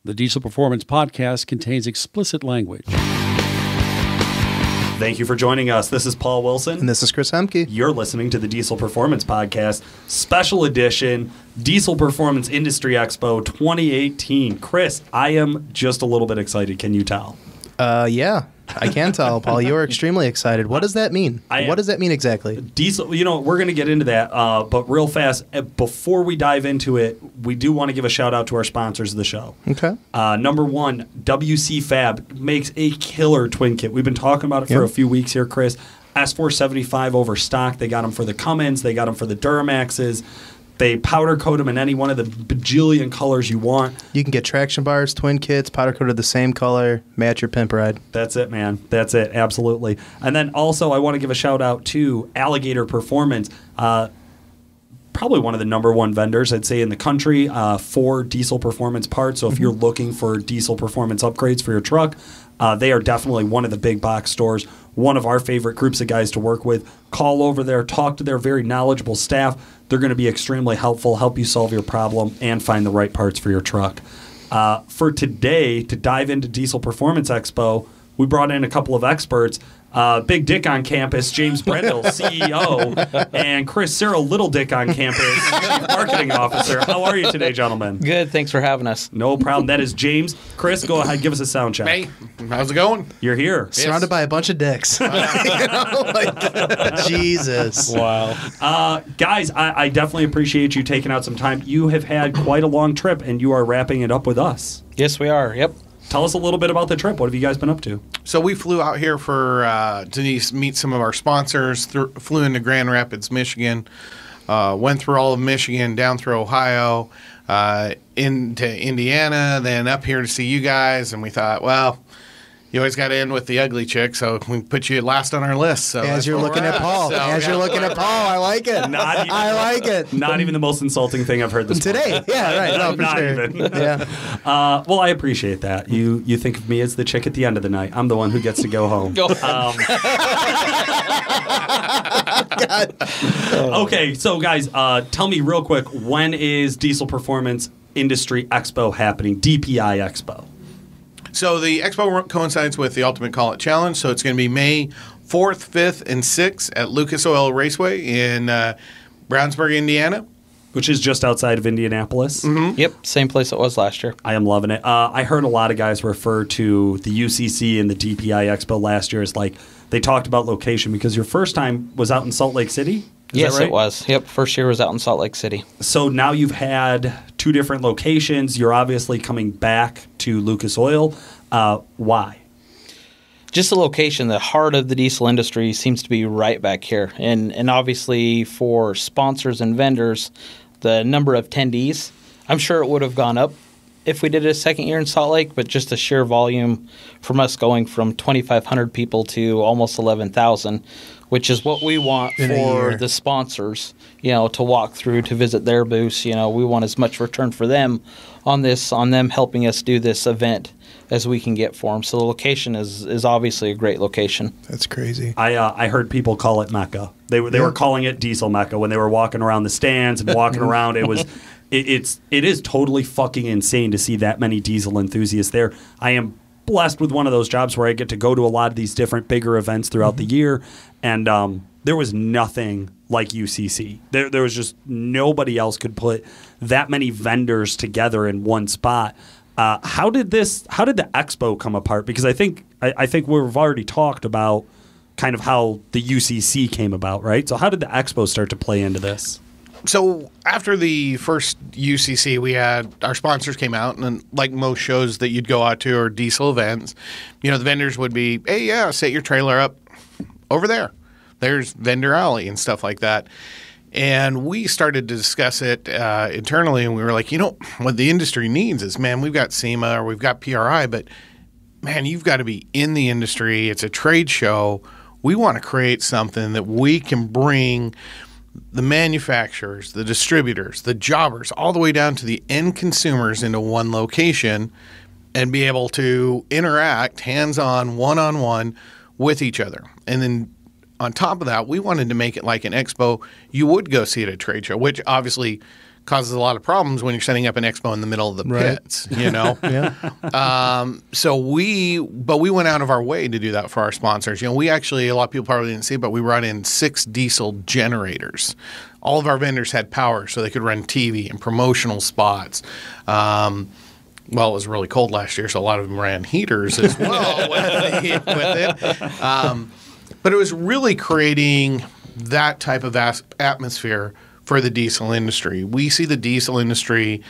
The Diesel Performance Podcast contains explicit language. Thank you for joining us. This is Paul Wilson. And this is Chris Hemke. You're listening to the Diesel Performance Podcast, special edition, Diesel Performance Industry Expo 2018. Chris, I am just a little bit excited. Can you tell? Yeah, I can tell, Paul. You are extremely excited. What does that mean? What does that mean exactly? Diesel, we're going to get into that, but real fast, before we dive into it, we do want to give a shout out to our sponsors of the show. Okay. Number one, WC Fab makes a killer twin kit. We've been talking about it for a few weeks here, Chris. S475 over stock. They got them for the Cummins. They got them for the Duramaxes. They powder coat them in any one of the bajillion colors you want. You can get traction bars, twin kits, powder coated the same color, match your pimp ride. That's it, man. That's it. Absolutely. And then also I want to give a shout out to Alligator Performance. Probably one of the number one vendors, I'd say, in the country for diesel performance parts. So if you're looking for diesel performance upgrades for your truck, they are definitely one of the big box stores, one of our favorite groups of guys to work with. Call over there, talk to their very knowledgeable staff. They're going to be extremely helpful, help you solve your problem, and find the right parts for your truck. For today, to dive into Diesel Performance Expo, we brought in a couple of experts. Big Dick on campus, James Brendle, CEO, and Chris Searle, Little Dick on campus, Chief Marketing Officer. How are you today, gentlemen? Good. Thanks for having us. No problem. That is James. Chris, go ahead. Give us a sound check. Hey, how's it going? You're here. Surrounded by a bunch of dicks. Jesus. Wow. Guys, I definitely appreciate you taking out some time. You have had quite a long trip, and you are wrapping it up with us. Yes, we are. Yep. Tell us a little bit about the trip. What have you guys been up to? So we flew out here for to meet some of our sponsors. Flew into Grand Rapids, Michigan. Went through all of Michigan, down through Ohio, into Indiana, then up here to see you guys. And we thought, well, you always got to end with the ugly chick, so we put you last on our list. So As you're looking at Paul. You're looking at Paul. I like it. I like it. Not even the most insulting thing I've heard this today. morning. Yeah, right. No, for Not sure. even. Yeah. Well, I appreciate that. You think of me as the chick at the end of the night. I'm the one who gets to go home. Okay, so guys, tell me real quick, when is Diesel Performance Industry Expo happening? DPI Expo. So the expo coincides with the Ultimate Call It Challenge. So it's going to be May 4th, 5th, and 6th at Lucas Oil Raceway in Brownsburg, Indiana. Which is just outside of Indianapolis. Mm-hmm. Yep. Same place it was last year. I am loving it. I heard a lot of guys refer to the UCC and the DPI Expo last year as like they talked about location because your first time was out in Salt Lake City? Yes, that right? it was. Yep. First year was out in Salt Lake City. So now you've had two different locations. You're obviously coming back to Lucas Oil. Why? Just the location, the heart of the diesel industry seems to be right back here. And obviously for sponsors and vendors, the number of attendees, I'm sure it would have gone up if we did a second year in Salt Lake, but just the sheer volume from us going from 2,500 people to almost 11,000, which is what we want for the sponsors, to walk through, to visit their booths. We want as much return for them on them helping us do this event as we can get for them. So the location is obviously a great location. That's crazy. I heard people call it Mecca. They were calling it Diesel Mecca when they were walking around the stands and walking around. It is totally fucking insane to see that many diesel enthusiasts there. I am blessed with one of those jobs where I get to go to a lot of these different bigger events throughout the year, and there was nothing like UCC. There was just nobody else could put that many vendors together in one spot. How did the expo come apart? Because I think we've already talked about kind of how the UCC came about, right? So how did the expo start to play into this? So after the first UCC, we had our sponsors came out, and like most shows that you'd go out to or diesel events, the vendors would be, hey, yeah, set your trailer up over there. There's vendor alley and stuff like that. And we started to discuss it internally, and we were like, what the industry needs is, man, we've got SEMA or we've got PRI, but, man, you've got to be in the industry. It's a trade show. We want to create something that we can bring the manufacturers, the distributors, the jobbers, all the way down to the end consumers into one location and be able to interact hands-on, one-on-one with each other. And then on top of that, we wanted to make it like an expo you would go see at a trade show, which obviously causes a lot of problems when you're setting up an expo in the middle of the pits, you know? So we went out of our way to do that for our sponsors. You know, we actually, a lot of people probably didn't see it, but we brought in 6 diesel generators. All of our vendors had power so they could run TV and promotional spots. Well, it was really cold last year, so a lot of them ran heaters as well with it. But it was really creating that type of atmosphere for the diesel industry. We see the diesel industry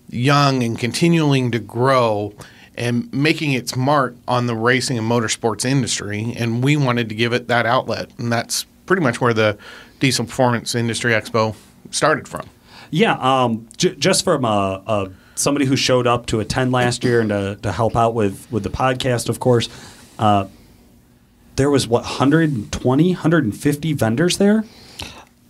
young and continuing to grow and making its mark on the racing and motorsports industry, and we wanted to give it that outlet, and that's pretty much where the Diesel Performance Industry Expo started from. Yeah, just from somebody who showed up to attend last year and to help out with the podcast, of course, there was, 120, 150 vendors there?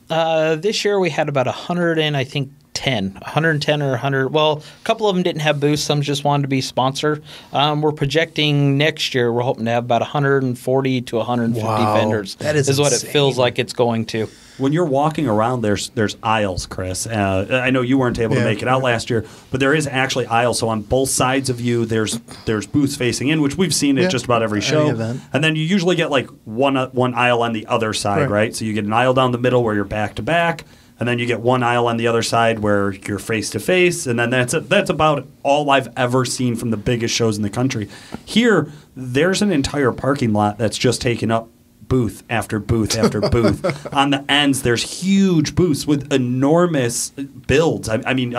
This year we had about 110 or 100. Well, a couple of them didn't have booths. Some just wanted to be sponsored. We're projecting next year we're hoping to have about 140 to 150 vendors. That is what it insane. feels like it's going to. When you're walking around, there's aisles, Chris. I know you weren't able to make it out last year, but there is actually aisles. So on both sides of you, there's booths facing in, which we've seen at just about every show. And then you usually get like one aisle on the other side, right? So you get an aisle down the middle where you're back to back, and then you get one aisle on the other side where you're face to face, and then that's about all I've ever seen from the biggest shows in the country. Here, there's an entire parking lot that's just taken up. Booth after booth after booth. On the ends, there's huge booths with enormous builds. I mean,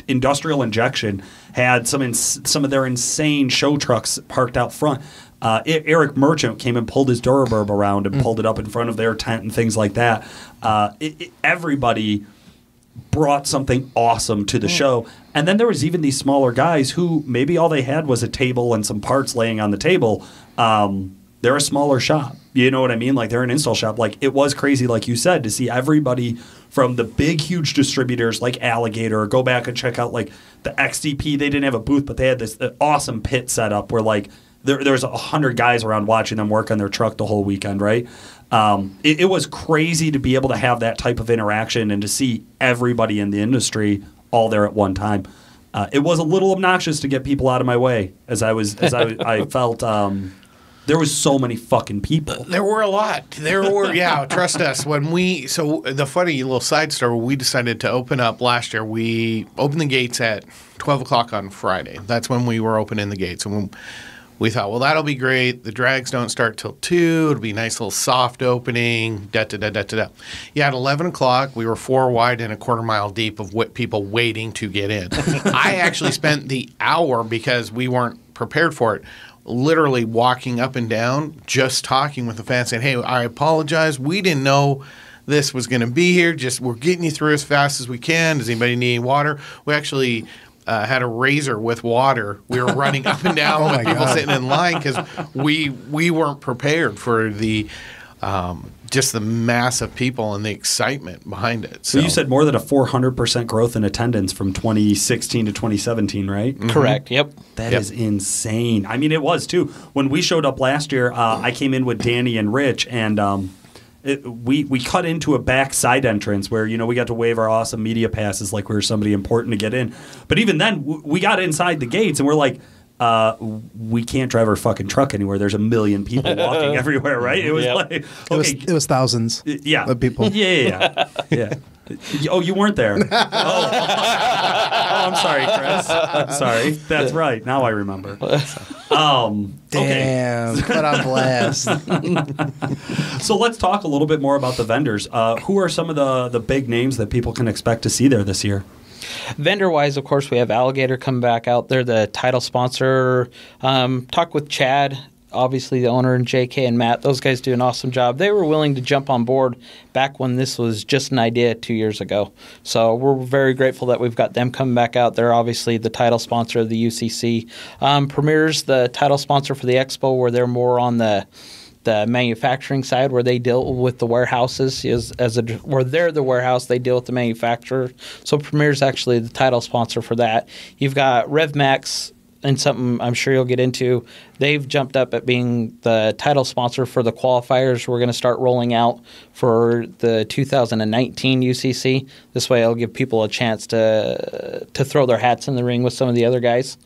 Industrial Injection had some of their insane show trucks parked out front. Eric Merchant came and pulled his Duraburb around and pulled it up in front of their tent and things like that. Everybody brought something awesome to the show. And then there was even these smaller guys who maybe all they had was a table and some parts laying on the table. They're a smaller shop. You know what I mean? Like, they're an install shop. Like, it was crazy, like you said, to see everybody from the big, huge distributors like Alligator, or go back and check out, like, the XDP. They didn't have a booth, but they had this awesome pit set up where, like, there was 100 guys around watching them work on their truck the whole weekend, right? It was crazy to be able to have that type of interaction and to see everybody in the industry all there at one time. It was a little obnoxious to get people out of my way I felt there was so many fucking people. There were a lot. There were, trust us. So the funny little side story, we decided to open up last year. We opened the gates at 12 o'clock on Friday. That's when we were opening the gates. And we thought, well, that'll be great. The drags don't start till 2. It'll be a nice little soft opening. Yeah, at 11 o'clock, we were 4 wide and a quarter mile deep of people waiting to get in. I actually spent the hour, because we weren't prepared for it, literally walking up and down, just talking with the fans, saying, hey, I apologize. We didn't know this was going to be here. Just, we're getting you through as fast as we can. Does anybody need any water? We actually had a razor with water. We were running up and down with people sitting in line because we weren't prepared for the just the mass of people and the excitement behind it. So you said more than a 400% growth in attendance from 2016 to 2017, right? Mm-hmm. Correct. Yep. That is insane. I mean, it was too. When we showed up last year, I came in with Danny and Rich, and we cut into a back side entrance where, we got to wave our awesome media passes like we were somebody important to get in. But even then, we got inside the gates, and we're like, we can't drive our fucking truck anywhere. There's a million people walking everywhere, right? It was like, okay. It was thousands of people. Yeah. Oh, you weren't there. Oh, I'm sorry, Chris. I'm sorry. That's right. Now I remember. Damn, put on blast. So let's talk a little bit more about the vendors. Who are some of the big names that people can expect to see there this year? Vendor-wise, of course, we have Alligator come back out. They're the title sponsor. Talk with Chad, obviously the owner, and JK and Matt. Those guys do an awesome job. They were willing to jump on board back when this was just an idea 2 years ago. So we're very grateful that we've got them coming back out. They're obviously the title sponsor of the UCC. Premier's the title sponsor for the Expo, where they're more on the manufacturing side, where they deal with the warehouses where they're the warehouse, they deal with the manufacturer. So Premier's actually the title sponsor for that. You've got RevMax and something I'm sure you'll get into, they've jumped up at being the title sponsor for the qualifiers we're going to start rolling out for the 2019 UCC. This way it'll give people a chance to throw their hats in the ring with some of the other guys.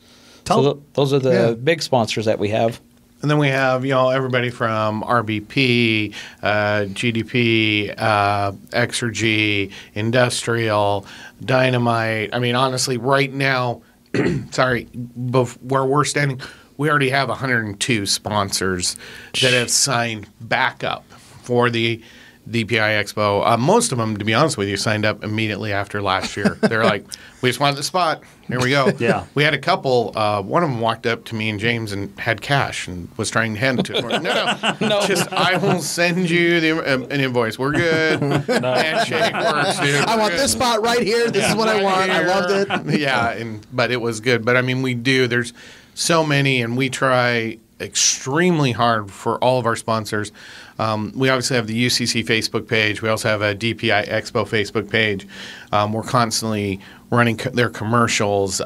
Those are the big sponsors that we have. And then we have, everybody from RBP, GDP, Exergy, Industrial, Dynamite. I mean, honestly, right now, where we're standing, we already have 102 sponsors that have signed back up for the DPI Expo. Most of them, to be honest with you, signed up immediately after last year. They're like, we just wanted the spot. Here we go. Yeah. We had a couple. One of them walked up to me and James and had cash and was trying to hand it to us. No. Just, I will send you an invoice. We're good. Handshake works, dude. I want this spot right here. This is what I want. I loved it. Yeah, but it was good. But, I mean, there's so many, and we try extremely hard for all of our sponsors. We obviously have the UCC Facebook page. We also have a DPI Expo Facebook page. We're constantly running their commercials,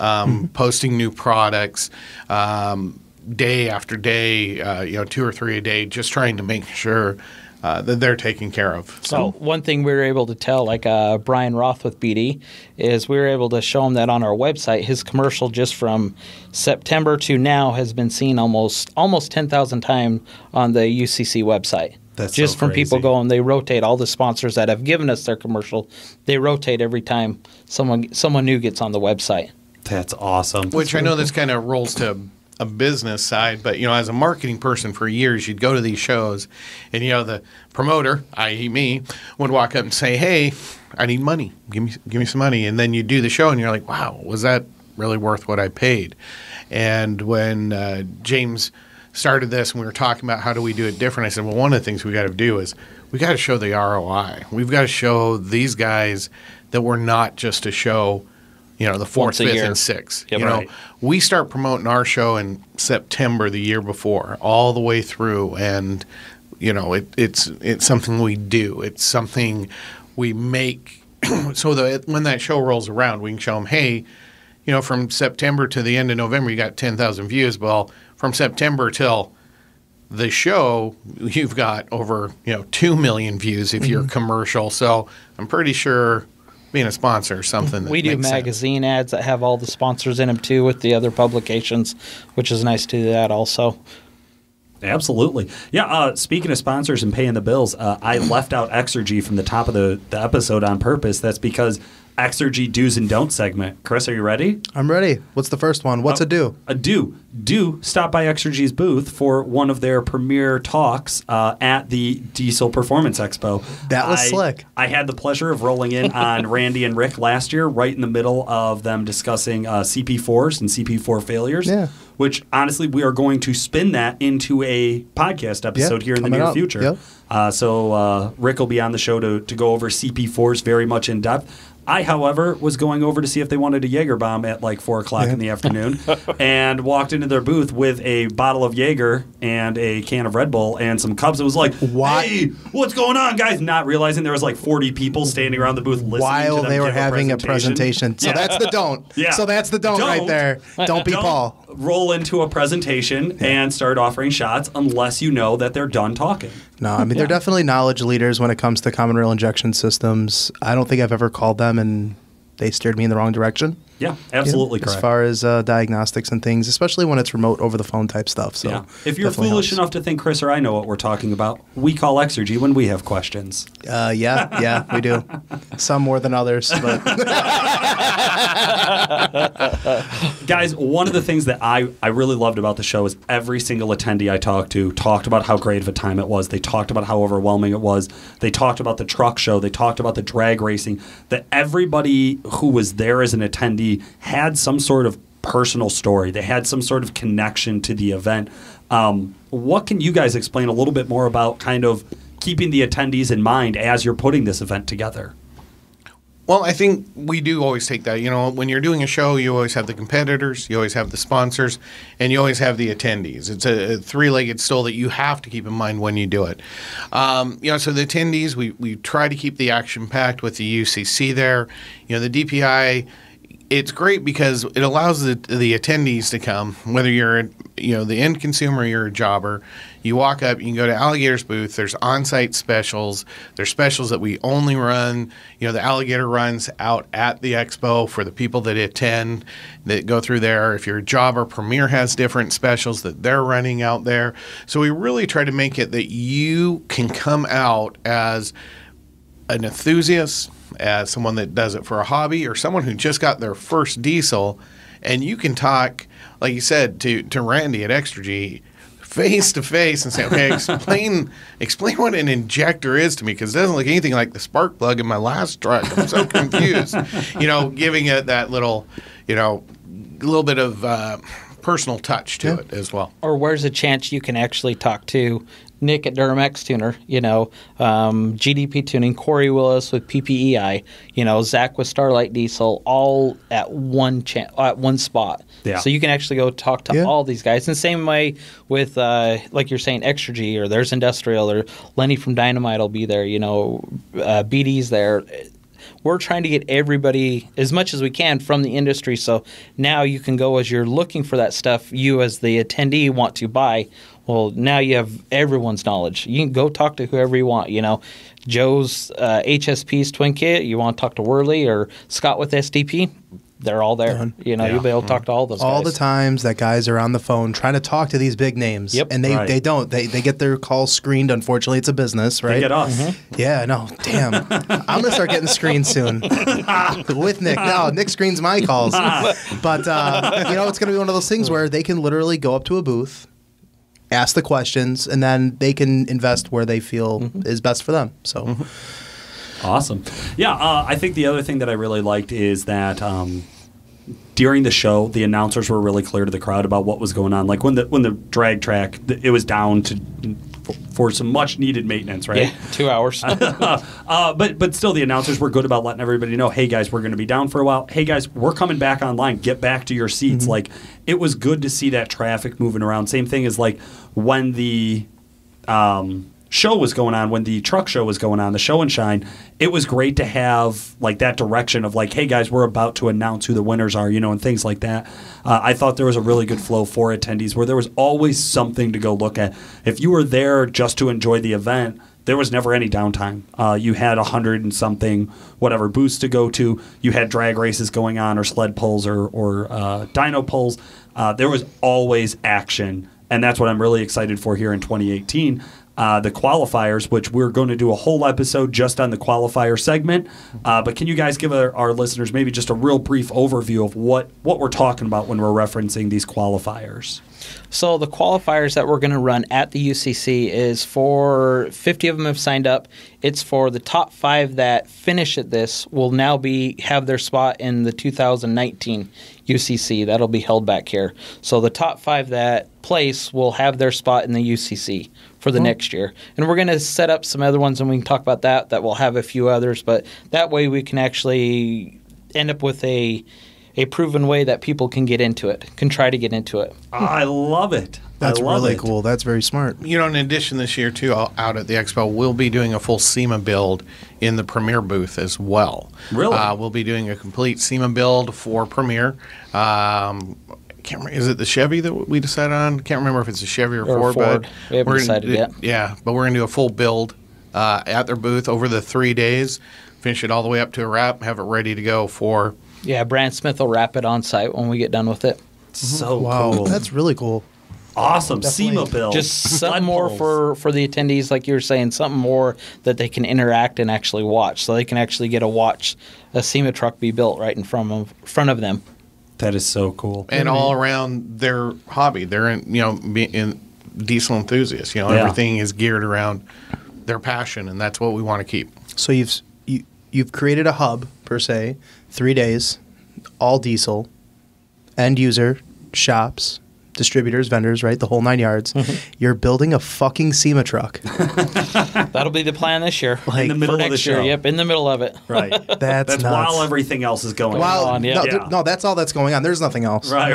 posting new products day after day, 2 or 3 a day, just trying to make sure that they're taken care of. So one thing we were able to tell, like Brian Roth with BD, is we were able to show him that on our website, his commercial just from September to now has been seen almost 10,000 times on the UCC website. That's just so from crazy. people going, they rotate all the sponsors that have given us their commercial. They rotate every time someone new gets on the website. That's awesome. Which I know this kind of rolls to a business side, but as a marketing person for years, you'd go to these shows, and the promoter, i.e., me, would walk up and say, "Hey, I need money. Give me some money." And then you do the show, and you're like, "Wow, was that really worth what I paid?" And when James started this, and we were talking about how do we do it different, I said, "Well, one of the things we got to do is we got to show the ROI. We've got to show these guys that we're not just a show." The 4th, 5th, and 6th. Yep, right. We start promoting our show in September the year before, all the way through, and it's something we do. It's something we make so that when that show rolls around, we can show them, hey, from September to the end of November, you got 10,000 views. Well, from September till the show, you've got over 2 million views if you're commercial. So I'm pretty sure being a sponsor or something that we do makes magazine ads that have all the sponsors in them too with the other publications, which is nice to do that also. Absolutely. Yeah, speaking of sponsors and paying the bills, I left out Exergy from the top of the episode on purpose. That's because Exergy do's and don'ts segment. Chris, are you ready? I'm ready. What's the first one? What's a do? A do. Do stop by Exergy's booth for one of their premier talks at the Diesel Performance Expo. That was slick. I had the pleasure of rolling in on Randy and Rick last year, right in the middle of them discussing CP4s and CP4 failures. Yeah. Which, honestly, we are going to spin that into a podcast episode here in the near future. Yep. So Rick will be on the show to go over CP4s very much in depth. I, however, was going over to see if they wanted a Jaeger bomb at like 4 o'clock in the afternoon and walked into their booth with a bottle of Jaeger and a can of Red Bull and some cups. It was like, hey, what's going on, guys? Not realizing there was like 40 people standing around the booth listening while to them they were give having a presentation. So that's the don't. Yeah. So that's the don't right there. Don't be Paul. Roll into a presentation and start offering shots unless you know that they're done talking. No, I mean, they're definitely knowledge leaders when it comes to common rail injection systems. I don't think I've ever called them and they steered me in the wrong direction. Yeah, absolutely correct. As far as diagnostics and things, especially when it's remote over the phone type stuff. So yeah. If you're foolish enough to think Chris or I know what we're talking about, we call Exergy when we have questions. Yeah, we do. Some more than others. But guys, one of the things that I really loved about the show is every single attendee I talked to talked about how great of a time it was. They talked about how overwhelming it was. They talked about the truck show. They talked about the drag racing. That everybody who was there as an attendee had some sort of personal story. They had some sort of connection to the event. What can you guys explain a little bit more about kind of keeping the attendees in mind as you're putting this event together? Well, I think we do always take that. When you're doing a show, you always have the competitors, you always have the sponsors, and you always have the attendees. It's a three-legged stool that you have to keep in mind when you do it. So the attendees, we try to keep the action packed with the UCC there. The DPI it's great because it allows the attendees to come, whether you're the end consumer or you're a jobber. You walk up, you can go to Alligator's booth. There's on-site specials. There's specials that we only run. The Alligator runs out at the expo for the people that attend, that go through there. If you're a jobber, Premier has different specials that they're running out there. So we really try to make it that you can come out as an enthusiast, as someone that does it for a hobby, or someone who just got their first diesel, and you can talk, like you said, to Randy at Exergy face to face and say, okay, explain what an injector is to me, because it doesn't look anything like the spark plug in my last truck. I'm so confused. Giving it that little bit of personal touch to it as well. Or where's a chance you can actually talk to Nick at Duramax Tuner, GDP Tuning, Corey Willis with PPEI, Zach with Starlight Diesel, all at one spot. Yeah. So you can actually go talk to all these guys. And same way with, like you're saying, Exergy, or there's Industrial, or Lenny from Dynamite will be there, BD's there. We're trying to get everybody as much as we can from the industry. So now you can go, as you're looking for that stuff, you as the attendee want to buy. Well, now you have everyone's knowledge. You can go talk to whoever you want. Joe's HSP's Twin Kit. You want to talk to Worley or Scott with SDP? They're all there. You'll be able to talk to all those guys. All the times that guys are on the phone trying to talk to these big names. Yep. And they don't. They get their calls screened. Unfortunately, it's a business, right? They get us. Mm-hmm. Yeah, no. Damn. I'm going to start getting screened soon. With Nick. No, Nick screens my calls. But, it's going to be one of those things where they can literally go up to a booth, ask the questions, and then they can invest where they feel is best for them. So, awesome. Yeah, I think the other thing that I really liked is that during the show, the announcers were really clear to the crowd about what was going on. Like when the drag track, it was down for some much needed maintenance, right? Yeah, 2 hours. But still, the announcers were good about letting everybody know, hey guys, we're going to be down for a while. Hey guys, we're coming back online. Get back to your seats. Like, it was good to see that traffic moving around. Same thing as like when the show was going on, when the truck show was going on, the show and shine, it was great to have like that direction of like, hey guys, we're about to announce who the winners are, and things like that. I thought there was a really good flow for attendees where there was always something to go look at. If you were there just to enjoy the event, there was never any downtime. You had 100 and something, whatever, booths to go to. You had drag races going on, or sled pulls, or dyno pulls. There was always action, and that's what I'm really excited for here in 2018. The qualifiers, which we're going to do a whole episode just on the qualifier segment. But can you guys give our listeners maybe just a real brief overview of what we're talking about when we're referencing these qualifiers? So the qualifiers that we're going to run at the UCC is for 50 of them have signed up. It's for the top 5 that finish at this will now have their spot in the 2019 UCC. That'll be held back here. So the top 5 that place will have their spot in the UCC for the next year. And we're going to set up some other ones, and we can talk about that will have a few others. But that way we can actually end up with a proven way that people can get into it, can try to get into it. I love it. That's really cool. That's very smart. In addition this year, too, out at the Expo, we'll be doing a full SEMA build in the Premier booth as well. Really? We'll be doing a complete SEMA build for Premier. Can't remember, is it the Chevy that we decided on? Can't remember if it's a Chevy or Ford. But we haven't decided yet. Yeah, but we're going to do a full build at their booth over the 3 days, finish it all the way up to a wrap, have it ready to go for... Yeah, Brand Smith will wrap it on site when we get done with it. So Wow, cool. that's really cool. Awesome. Definitely. SEMA build. Just something more for the attendees, like you were saying, something more that they can interact and actually watch. So they can actually get a SEMA truck be built right in front of them. That is so cool. And all around their hobby. They're in diesel enthusiasts. Everything is geared around their passion, and that's what we want to keep. So you've created a hub, per se, 3 days, all diesel, end user, shops, distributors, vendors, right? The whole 9 yards. You're building a fucking SEMA truck. That'll be the plan this year. in the middle For of the next year, show. Yep, in the middle of it. Right. That's nuts. while everything else is going on. No, that's all that's going on. There's nothing else. Right.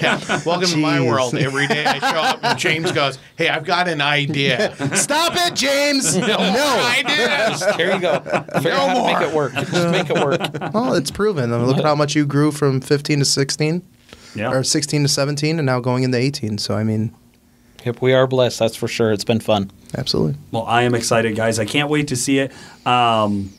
Yeah. Welcome to my Jeez. world. Every day I show up and James goes, "Hey, I've got an idea." Stop it, James! No. Ideas. There you go. Figure out how to make it work. Just make it work. Well, it's proven. I mean, look at how much you grew from 15 to 16, Yeah. or 16 to 17, and now going into 18. So, I mean, Yep, we are blessed. That's for sure. It's been fun. absolutely. Well, I am excited, guys. I can't wait to see it. One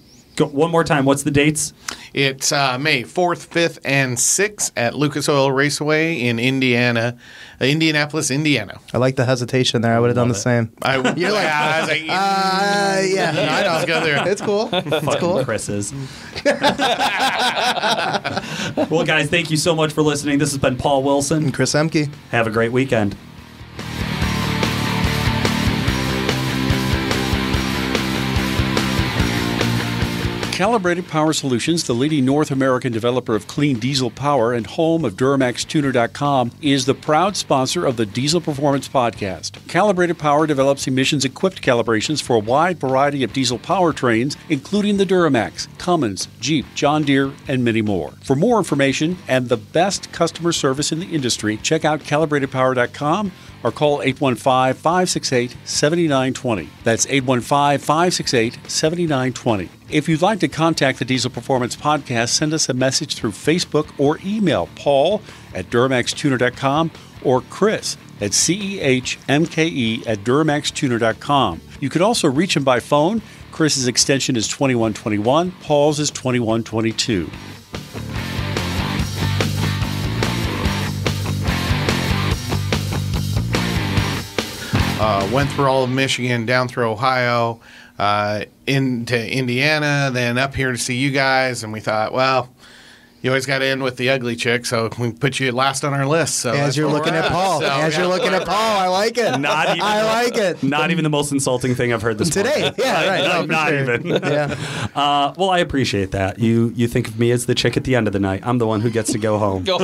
more time. What's the dates? It's May 4th, 5th, and 6th at Lucas Oil Raceway in Indianapolis, Indiana. I like the hesitation there. I would have done the same. You're like, I was like, Yeah, I know. let's go there. It's cool. It's cool. Chris's. Well, guys, thank you so much for listening. This has been Paul Wilson. And Chris Emke. Have a great weekend. Calibrated Power Solutions, the leading North American developer of clean diesel power and home of DuramaxTuner.com, is the proud sponsor of the Diesel Performance Podcast. Calibrated Power develops emissions-equipped calibrations for a wide variety of diesel powertrains, including the Duramax, Cummins, Jeep, John Deere, and many more. For more information and the best customer service in the industry, check out calibratedpower.com or call 815-568-7920. That's 815-568-7920. If you'd like to contact the Diesel Performance Podcast, send us a message through Facebook or email paul@duramaxtuner.com or Chris at CEHMKE@duramaxtuner.com. You could also reach him by phone. Chris's extension is 2121, Paul's is 2122. Went through all of Michigan, down through Ohio, into Indiana, then up here to see you guys, and we thought, well, you always got to end with the ugly chick, so we put you last on our list. So As you're looking at Paul. You're looking at Paul. I like it. I like it. Not even the most insulting thing I've heard this Today. podcast. Yeah, right. No, for not sure. even. Yeah. Well, I appreciate that. You think of me as the chick at the end of the night. I'm the one who gets to go home. Go.